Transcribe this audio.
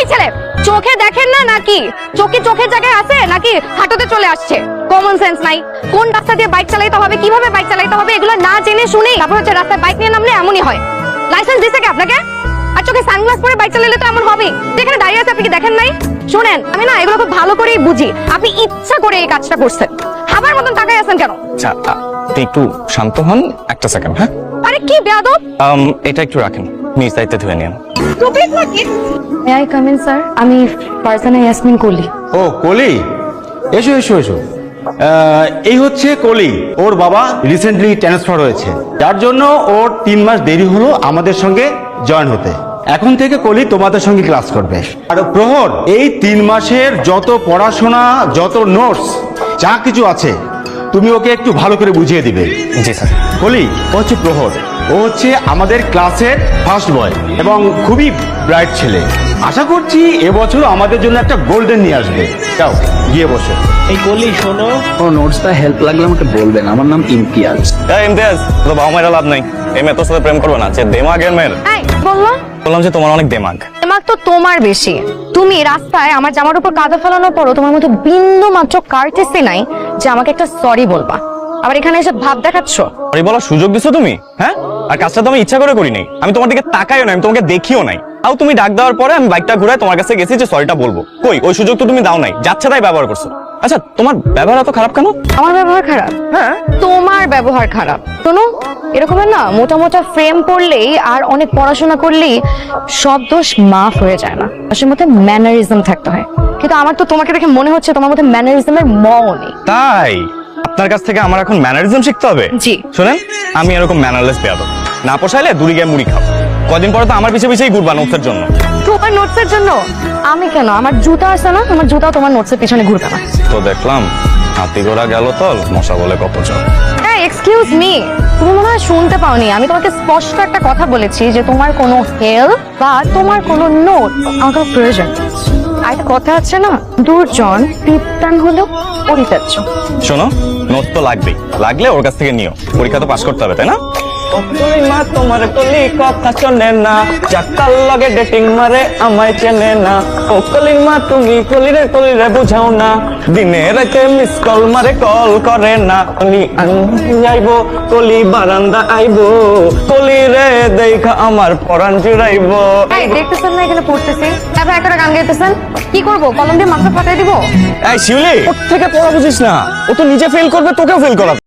ওই ছেলে চোখে দেখেন না নাকি? চোখে চোখের জায়গায় আছে নাকি হাঁটুতে চলে আসছে? কমন সেন্স নাই। কোন রাস্তা দিয়ে বাইক চালাতে হবে, কিভাবে বাইক চালাতে হবে এগুলো না জেনে শুনে তারপর হচ্ছে রাস্তায় বাইক নিয়ে নামলে এমনই হয়। লাইসেন্স দিছে কি আপনাকে? আর চোখে সানগ্লাস পরে বাইক চালালে তো এমন হবে। যেখানে দাঁড়িয়ে আছে আপনি কি দেখেন নাই? শুনেন, আমি না এগুলো খুব ভালো করেই বুঝি। আপনি ইচ্ছা করে এই কাজটা করছেন। হাবার মতন তাকাই আছেন কেন? আচ্ছা আপনি একটু শান্ত হন একটা সেকেন্ড। হ্যাঁ আরে কি বেয়াদব! এটা একটু রাখেন, নিজ দায়িত্বে ধুয়ে নিন। টুপিস নাকি? May I come in sir? আমি ফারজানা ইয়াসমিন কলি। ও কলি, এসো এসো এসো। এই হচ্ছে কলি, ওর বাবা রিসেন্টলি ট্রান্সফার হয়েছে, যার জন্য ওর 3 মাস দেরি হলো আমাদের সঙ্গে জয়েন হতে। এখন থেকে কলি তোমাদের সঙ্গে ক্লাস করবে। আর প্রহর এই 3 মাসের যত পড়াশোনা, যত নোটস, যা কিছু আছে তুমি ওকে একটু ভালো করে বুঝিয়ে দিবে। জি স্যার। কলি, ও হচ্ছে প্রহর, ও হচ্ছে আমাদের ক্লাসের ফার্স্ট বয় এবং খুবই ব্রাইট ছেলে। আশা করছি এবছর আমাদের জন্য একটা গোল্ডেন নিয়ে আসবে। যাও গিয়ে বসো। এই কলি শোনো, ও নোটসটা হেল্প লাগলে আমাকে বলবেন। আমার নাম ইমতিয়াজ। ইমতিয়াজ, তো বাবা মায়ের লাভ নাই। এই মেয়ে তোর সাথে প্রেম করবে না, যে দেমাগের মেয়ের। এই বললো বললাম যে তোমার অনেক দেমাগ। দেমাগ তো তোমার বেশি। তুমি রাস্তায় আমার জামার উপর কাদা ফেলানোর পরও তোমার মতো বিন্দু মাত্র কার্টেসি নাই যে আমাকে একটা সরি বলবা। আবার এখানে এসে ভাব দেখাচ্ছ। সরি বলার সুযোগ দিছো তুমি? হ্যাঁ, আর কাজটা তো আমি ইচ্ছা করে করি নাই। আমি তোমার দিকে তাকাইও না, আমি তোমাকে দেখিও নাই। তাও তুমি ডাক দেওয়ার পরে আমি বাইকটা ঘুরায় তোমার কাছে গেছি যে সরিটা বলবো। কই ওই সুযোগ তো তুমি দাও নাই, যাচ্ছে তাই ব্যবহার করছো। আচ্ছা তোমার ব্যবহার এত খারাপ কেন? আমার ব্যবহার খারাপ? হ্যাঁ, তোমার ব্যবহার খারাপ। শোনো, এরকমের না মোটা মোটা ফ্রেম পড়লেই আর অনেক পড়াশোনা করলেই সব দোষ মাফ হয়ে যায় না। আসলে মধ্যে ম্যানারিজম থাকতে হয়। কিন্তু আমার তো তোমাকে দেখে মনে হচ্ছে তোমার মধ্যে ম্যানারিজমের মও নেই। তাই আপনার কাছ থেকে আমার এখন ম্যানারিজম শিখতে হবে? জি। শুনেন, আমি এরকম ম্যানারলেস বেয়াদব না। পোষাইলে দূরে গিয়ে মুড়ি খাও। কদিন পরে তো আমার পিছে পিছেই ঘুরবা নোটসের জন্য। তোমার নোটসের জন্য? আমি কেন? আমার জুতা আছে না, আমার জুতাও তোমার নোটসের পিছনে ঘুরবে না। তো দেখলাম হাতি ঘোড়া গেল তল, মশা বলে কত চল। হ্যাঁ, এক্সকিউজ মি, তুমি মনে হয় শুনতে পাওনি। আমি তোমাকে স্পষ্ট একটা কথা বলেছি যে তোমার কোনো হেল্প বা তোমার কোনো নোট আমার প্রয়োজন। আর একটা কথা আছে না, দুর্জন পিপ্তান হলেও পরিত্যাজ্য। শোনো, নোট তো লাগবেই, লাগলে ওর কাছ থেকে নিও। পরীক্ষা তো পাস করতে হবে, তাই না? মা তোমার কলি কথা শোনে না, চাকার লগে ডেটিং মারে আমায় চেনে না। ও কলির মা তুমি কলিরে কলিরে বুঝাও না, দিনে রাতে মিস কল মারে কল করে না। কলি আইবো, কলি বারান্দা আইবো, কলিরে দেখা আমার পরাণ জুড়াইবো। এই দেখতেছেন না এখানে পড়তেছি, তারপর একটা গান গাইতেছেন। কি করবো, কলম দিয়ে মাথা ফাটাই দিব? এই শিউলি, ওর থেকে পড়া বুঝিস না। ও তো নিজে ফেল করবে, তোকেও ফেল করাবে।